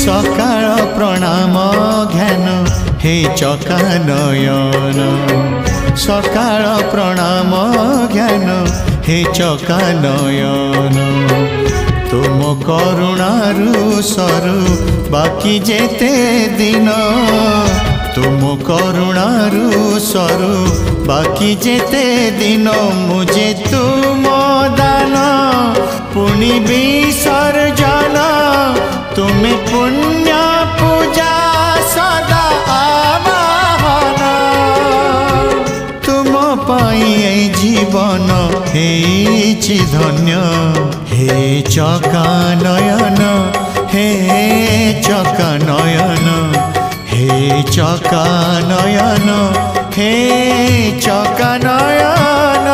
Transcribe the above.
सकाळ प्रणाम ध्यान हे चकानयन सकाळ प्रणाम ध्यान हे चकानयन तुम करुणारु सरु बाकी जेते दिन तुम करुणारु सरु बाकी जेते दिन मुझे तुम दान पुनि विसर्जन तुम्हें पुण्य पूजा सदा आवाहन तुम पाई जीवन हेछि धन्य हे चकानयन हे चकानयन हे चकानयन हे चकानयन।